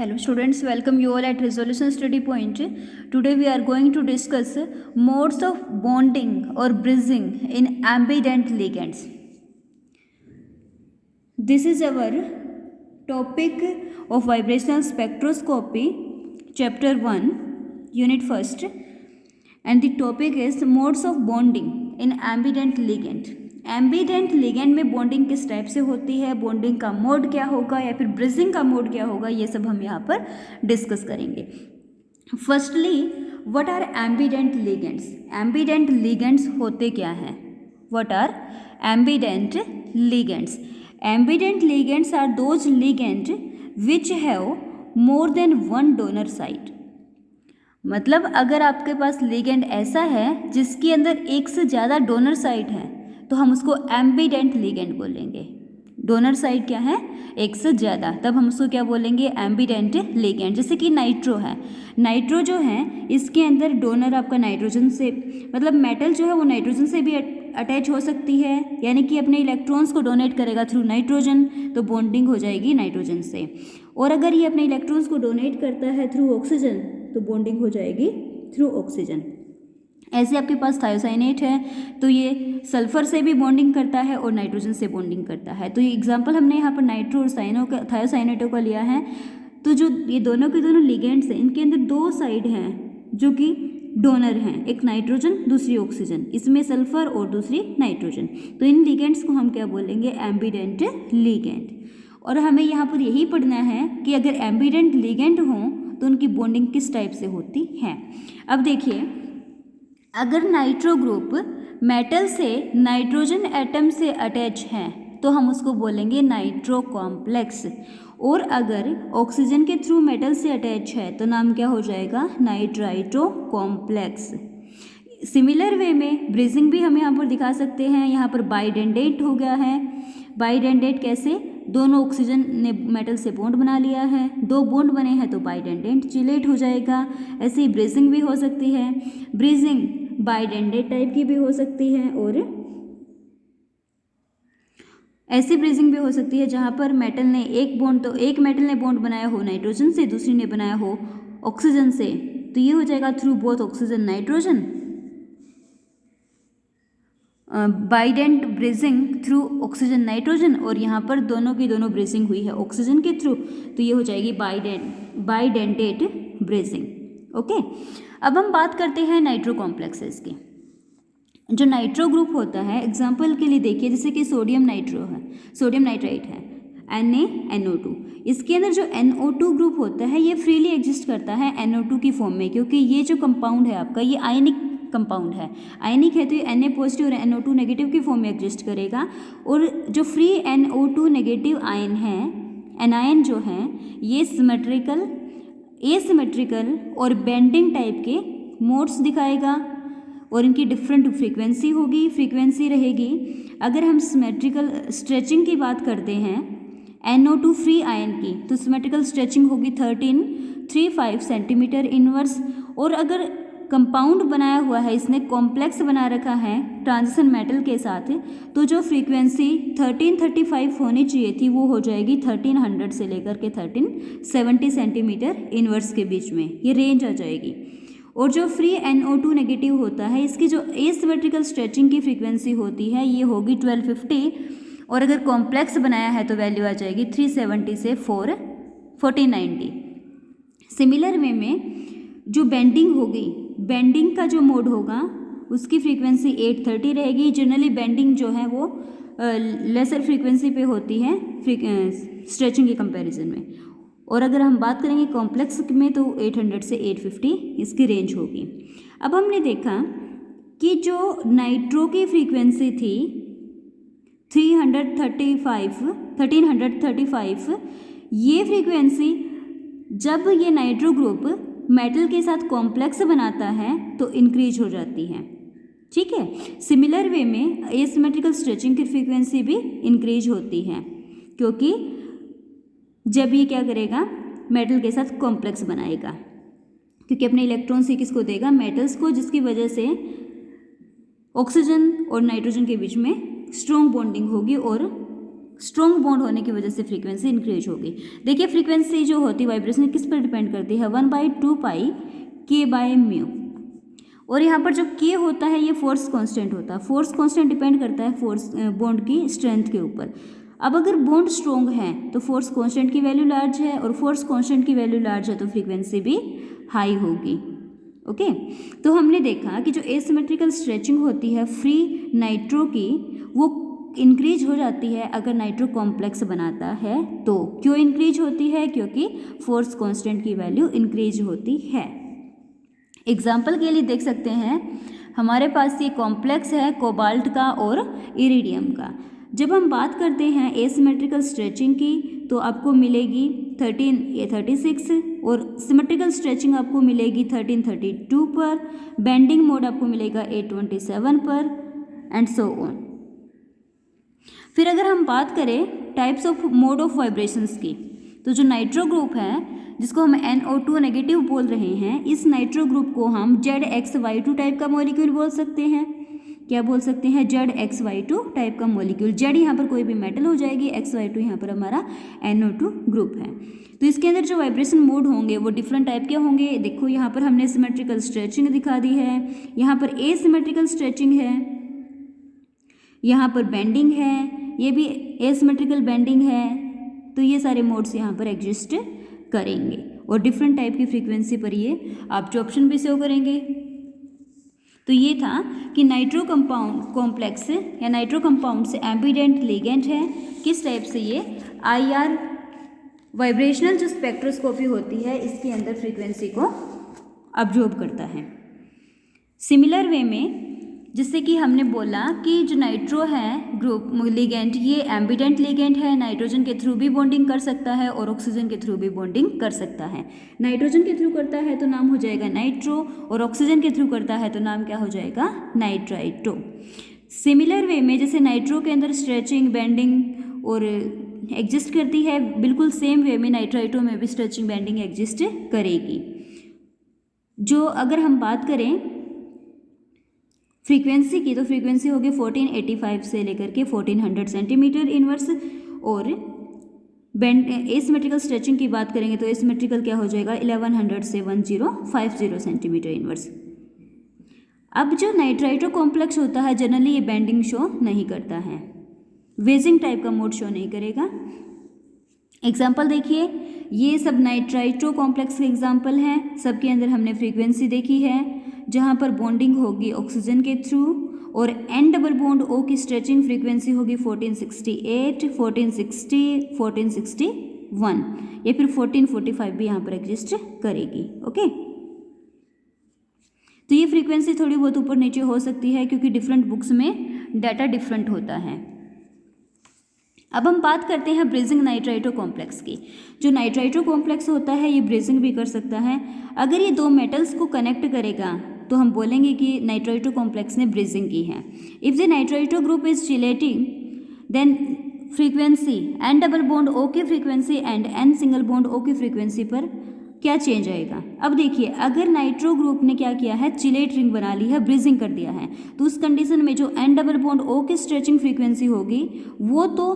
Hello students, welcome you all at Resolution Study Point. Today we are going to discuss modes of bonding or bridging in ambident ligands. This is our topic of vibrational spectroscopy, chapter 1, unit 1st, and the topic is modes of bonding in ambident ligand. Ambident ligand में bonding किस type से होती है, bonding का mode क्या होगा या फिर ब्रिजिंग का मोड क्या होगा, ये सब हम यहाँ पर डिस्कस करेंगे. Firstly, what are ambident ligands. Ambident ligands होते क्या हैं? What are ambident ligands? Ambident ligands are those ligand which have more than one donor site. मतलब अगर आपके पास लिगेंड ऐसा है जिसके अंदर एक से ज़्यादा डोनर साइट है तो हम उसको एम्बीडेंट लिगेंड बोलेंगे. डोनर साइट क्या है? एक से ज़्यादा, तब हम उसको क्या बोलेंगे? एम्बीडेंट लिगेंड. जैसे कि नाइट्रो है. नाइट्रो जो है इसके अंदर डोनर आपका नाइट्रोजन से, मतलब मेटल जो है वो नाइट्रोजन से भी अटैच हो सकती है, यानी कि अपने इलेक्ट्रॉन्स को डोनेट करेगा थ्रू नाइट्रोजन, तो बॉन्डिंग हो जाएगी नाइट्रोजन से. और अगर ये अपने इलेक्ट्रॉन्स को डोनेट करता है थ्रू ऑक्सीजन तो बॉन्डिंग हो जाएगी थ्रू ऑक्सीजन. ऐसे आपके पास थायोसाइनेट है तो ये सल्फर से भी बॉन्डिंग करता है और नाइट्रोजन से बॉन्डिंग करता है. तो ये एग्जांपल हमने यहाँ पर नाइट्रो और थायोसाइनेटों का लिया है. तो जो ये दोनों के दोनों लिगेंड्स हैं इनके अंदर दो साइड हैं जो कि डोनर हैं, एक नाइट्रोजन दूसरी ऑक्सीजन, इसमें सल्फर और दूसरी नाइट्रोजन. तो इन लिगेंड्स को हम क्या बोलेंगे? एम्बीडेंट लिगेंड. और हमें यहाँ पर यही पढ़ना है कि अगर एम्बीडेंट लिगेंड हों तो उनकी बॉन्डिंग किस टाइप से होती है. अब देखिए, अगर नाइट्रो ग्रुप मेटल से नाइट्रोजन एटम से अटैच है तो हम उसको बोलेंगे नाइट्रो कॉम्प्लेक्स. और अगर ऑक्सीजन के थ्रू मेटल से अटैच है तो नाम क्या हो जाएगा? नाइट्राइट्रो कॉम्प्लेक्स. सिमिलर वे में ब्रिजिंग भी हम यहाँ पर दिखा सकते हैं. यहाँ पर बाइडेंडेट हो गया है. बाइडेंडेट कैसे? दोनों ऑक्सीजन ने मेटल से बॉन्ड बना लिया है, दो बॉन्ड बने हैं तो बाइडेंडेट चिलेट हो जाएगा. ऐसे ही ब्रिजिंग भी हो सकती है. ब्रिजिंग बाइडेंडेट टाइप की भी हो सकती है और ऐसी ब्रिजिंग भी हो सकती है जहाँ पर मेटल ने एक मेटल ने बॉन्ड बनाया हो नाइट्रोजन से, दूसरी ने बनाया हो ऑक्सीजन से, तो ये हो जाएगा through both oxygen nitrogen. Bident bridging through oxygen nitrogen, और यहाँ पर दोनों की दोनों ब्रिजिंग हुई है ऑक्सीजन के थ्रू, तो ये हो जाएगी बाइडेंटेट ब्रिजिंग. ओके. अब हम बात करते हैं नाइट्रो कॉम्प्लेक्सेस की. जो नाइट्रो ग्रुप होता है, एग्जाम्पल के लिए देखिए, जैसे कि सोडियम नाइट्रो है, सोडियम नाइट्राइट है, NaNO2. इसके अंदर जो NO2 ग्रुप होता है ये फ्रीली एग्जिस्ट करता है NO2 की फॉर्म में, क्योंकि ये जो कंपाउंड है आपका ये आयनिक कंपाउंड है. आयनिक है तो ये Na पॉजिटिव और NO2 नेगेटिव की फॉर्म में एग्जिस्ट करेगा. और जो फ्री NO2 नेगेटिव आयन है, एनायन जो है, ये सिमेट्रिकल, एसिमेट्रिकल और बेंडिंग टाइप के मोड्स दिखाएगा और इनकी डिफरेंट फ्रीक्वेंसी होगी, फ्रीक्वेंसी रहेगी. अगर हम सिमेट्रिकल स्ट्रेचिंग की बात करते हैं NO2 फ्री आयन की, तो सिमेट्रिकल स्ट्रेचिंग होगी 1335 सेंटीमीटर इनवर्स. और अगर कंपाउंड बनाया हुआ है, इसने कॉम्प्लेक्स बना रखा है ट्रांजिशन मेटल के साथ, तो जो फ्रीक्वेंसी 1335 होनी चाहिए थी वो हो जाएगी 1300 से लेकर के 1370 सेंटीमीटर इनवर्स के बीच में, ये रेंज आ जाएगी. और जो फ्री NO2 नेगेटिव होता है इसकी जो एसिमेट्रिकल स्ट्रेचिंग की फ्रीक्वेंसी होती है ये होगी 1250, और अगर कॉम्प्लेक्स बनाया है तो वैल्यू आ जाएगी 370 से 1490. सिमिलर वे में जो बेंडिंग होगी, बेंडिंग का जो मोड होगा उसकी फ्रीक्वेंसी 830 रहेगी. जनरली बेंडिंग जो है वो लेसर फ्रीक्वेंसी पे होती है स्ट्रेचिंग के कंपैरिजन में. और अगर हम बात करेंगे कॉम्प्लेक्स में तो 800 से 850 इसकी रेंज होगी. अब हमने देखा कि जो नाइट्रो की फ्रीक्वेंसी थी 1335, ये फ्रीक्वेंसी जब ये नाइट्रो ग्रुप मेटल के साथ कॉम्प्लेक्स बनाता है तो इंक्रीज हो जाती है. ठीक है. सिमिलर वे में एसिमेट्रिकल स्ट्रेचिंग की फ्रीक्वेंसी भी इंक्रीज होती है, क्योंकि जब ये क्या करेगा? मेटल के साथ कॉम्प्लेक्स बनाएगा, क्योंकि अपने इलेक्ट्रॉन से किसको देगा? मेटल्स को, जिसकी वजह से ऑक्सीजन और नाइट्रोजन के बीच में स्ट्रॉन्ग बॉन्डिंग होगी और स्ट्रॉन्ग बॉन्ड होने की वजह से फ्रीक्वेंसी इंक्रीज होगी। देखिए फ्रीक्वेंसी जो होती है वाइब्रेशन किस पर डिपेंड करती है, 1/2 पाई के बाय म्यू। और यहाँ पर जो के होता है ये फोर्स कांस्टेंट होता है। फोर्स कांस्टेंट डिपेंड करता है फोर्स बॉन्ड की स्ट्रेंथ के ऊपर। अब अगर बॉन्ड स्ट्रॉन्ग है तो फोर्स कांस्टेंट की वैल्यू लार्ज है, और फोर्स कांस्टेंट की वैल्यू लार्ज है तो फ्रीक्वेंसी भी हाई होगी। ओके, तो हमने देखा कि जो एसिमेट्रिकल स्ट्रेचिंग होती है फ्री नाइट्रो की, वो इंक्रीज हो जाती है अगर नाइट्रो कॉम्प्लेक्स बनाता है तो। क्यों इंक्रीज होती है? क्योंकि फोर्स कांस्टेंट की वैल्यू इंक्रीज होती है। एग्जाम्पल के लिए देख सकते हैं, हमारे पास ये कॉम्प्लेक्स है कोबाल्ट का और इरिडियम का। जब हम बात करते हैं एसिमेट्रिकल स्ट्रेचिंग की तो आपको मिलेगी 1336, और सिमेट्रिकल स्ट्रेचिंग आपको मिलेगी 1332 पर, बेंडिंग मोड आपको मिलेगा 827 पर, एंड सो ऑन। फिर अगर हम बात करें types of mode of vibrations की, तो जो नाइट्रो ग्रुप है जिसको हम NO2 नेगेटिव बोल रहे हैं, इस नाइट्रो ग्रुप को हम ZXY2 टाइप का मॉलिक्यूल बोल सकते हैं। क्या बोल सकते हैं? ZXY2 टाइप का मॉलिक्यूल। Z यहाँ पर कोई भी मेटल हो जाएगी, XY2 यहाँ पर हमारा NO2 ग्रुप है। तो इसके अंदर जो वाइब्रेशन मोड होंगे वो डिफरेंट टाइप के होंगे। देखो यहाँ पर हमने सिमेट्रिकल स्ट्रेचिंग दिखा दी है, यहाँ पर एसिमेट्रिकल स्ट्रेचिंग है, यहाँ पर बेंडिंग है, ये भी एसिमेट्रिकल बेंडिंग है। तो ये सारे मोड्स यहाँ पर एग्जिस्ट करेंगे, और डिफरेंट टाइप की फ्रीक्वेंसी पर ये आप जो ऑप्शन भी शो करेंगे। तो ये था कि नाइट्रो कंपाउंड कॉम्प्लेक्स या नाइट्रो कंपाउंड से एम्बिडेंट लिगेंड है, किस टाइप से ये IR वाइब्रेशनल जो स्पेक्ट्रोस्कोपी होती है इसके अंदर फ्रीक्वेंसी को अब्जॉर्ब करता है। सिमिलर वे में जिससे कि हमने बोला कि जो नाइट्रो है ग्रुप लिगेंड, ये एम्बिडेंट लिगेंड है, नाइट्रोजन के थ्रू भी बॉन्डिंग कर सकता है और ऑक्सीजन के थ्रू भी बॉन्डिंग कर सकता है। नाइट्रोजन के थ्रू करता है तो नाम हो जाएगा नाइट्रो, और ऑक्सीजन के थ्रू करता है तो नाम क्या हो जाएगा? नाइट्राइट्रो। सिमिलर वे में जैसे नाइट्रो के अंदर स्ट्रेचिंग बेंडिंग और एग्जिस्ट करती है, बिल्कुल सेम वे में नाइट्राइट्रो में भी स्ट्रेचिंग बेंडिंग एग्जिस्ट करेगी। जो अगर हम बात करें फ्रीक्वेंसी की, तो फ्रीक्वेंसी होगी 1485 से लेकर के 1400 सेंटीमीटर इनवर्स, और एसिमेट्रिकल स्ट्रेचिंग की बात करेंगे तो एसिमेट्रिकल क्या हो जाएगा? 1100 से 1050 सेंटीमीटर इनवर्स। अब जो नाइट्राइट्रो कॉम्प्लेक्स होता है जनरली ये बेंडिंग शो नहीं करता है, वेजिंग टाइप का मोड शो नहीं करेगा। एग्जाम्पल देखिए, ये सब नाइट्राइट्रो कॉम्प्लेक्स के एग्जाम्पल हैं, सबके अंदर हमने फ्रीक्वेंसी देखी है जहाँ पर बॉन्डिंग होगी ऑक्सीजन के थ्रू, और N डबल बॉन्ड O की स्ट्रेचिंग फ्रीक्वेंसी होगी 1468, 1460, 1461 या फिर 1445 भी यहाँ पर एग्जिस्ट करेगी। ओके, तो ये फ्रीक्वेंसी थोड़ी बहुत ऊपर नीचे हो सकती है क्योंकि डिफरेंट बुक्स में डाटा डिफरेंट होता है। अब हम बात करते हैं ब्रेजिंग नाइट्राइट्रो कॉम्प्लेक्स की। जो नाइट्राइट्रो कॉम्प्लेक्स होता है ये ब्रेजिंग भी कर सकता है। अगर ये दो मेटल्स को कनेक्ट करेगा तो हम बोलेंगे कि नाइट्राइट्रो कॉम्प्लेक्स ने ब्रेजिंग की है। If the nitrito group is chelating then frequency N double bond O की frequency and N single bond O की फ्रीक्वेंसी पर क्या चेंज आएगा? अब देखिए, अगर नाइट्रो ग्रुप ने क्या किया है, चिलेट रिंग बना ली है, ब्रीजिंग कर दिया है, तो उस कंडीशन में जो N डबल बॉन्ड O की स्ट्रेचिंग फ्रीक्वेंसी होगी वो तो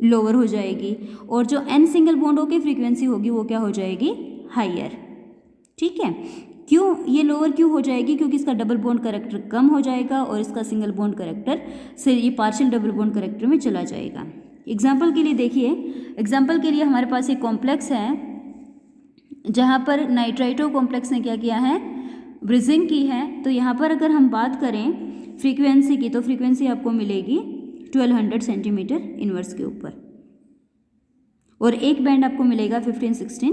लोअर हो जाएगी, और जो N सिंगल बॉन्ड O की फ्रीक्वेंसी होगी वो क्या हो जाएगी? हायर। ठीक है, क्यों ये लोअर क्यों हो जाएगी? क्योंकि इसका डबल बॉन्ड करेक्टर कम हो जाएगा और इसका सिंगल बॉन्ड करेक्टर से ये पार्शियल डबल बॉन्ड करेक्टर में चला जाएगा। एग्जाम्पल के लिए देखिए, एग्जाम्पल के लिए हमारे पास एक कॉम्प्लेक्स है जहाँ पर नाइट्राइट्रो कॉम्प्लेक्स ने क्या किया है, ब्रीजिंग की है। तो यहाँ पर अगर हम बात करें फ्रीक्वेंसी की, तो फ्रीक्वेंसी आपको मिलेगी 1200 सेंटीमीटर इनवर्स के ऊपर, और एक बैंड आपको मिलेगा 15-16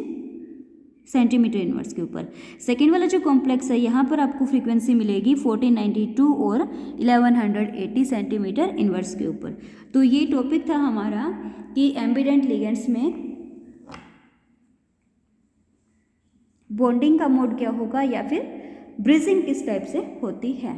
सेंटीमीटर इनवर्स के ऊपर। सेकेंड वाला जो कॉम्प्लेक्स है यहाँ पर आपको फ्रीक्वेंसी मिलेगी 1492 और 1180 सेंटीमीटर इनवर्स के ऊपर। तो ये टॉपिक था हमारा कि एम्बिडेंट लिगेंड्स में बॉन्डिंग का मोड क्या होगा या फिर ब्रीजिंग किस टाइप से होती है।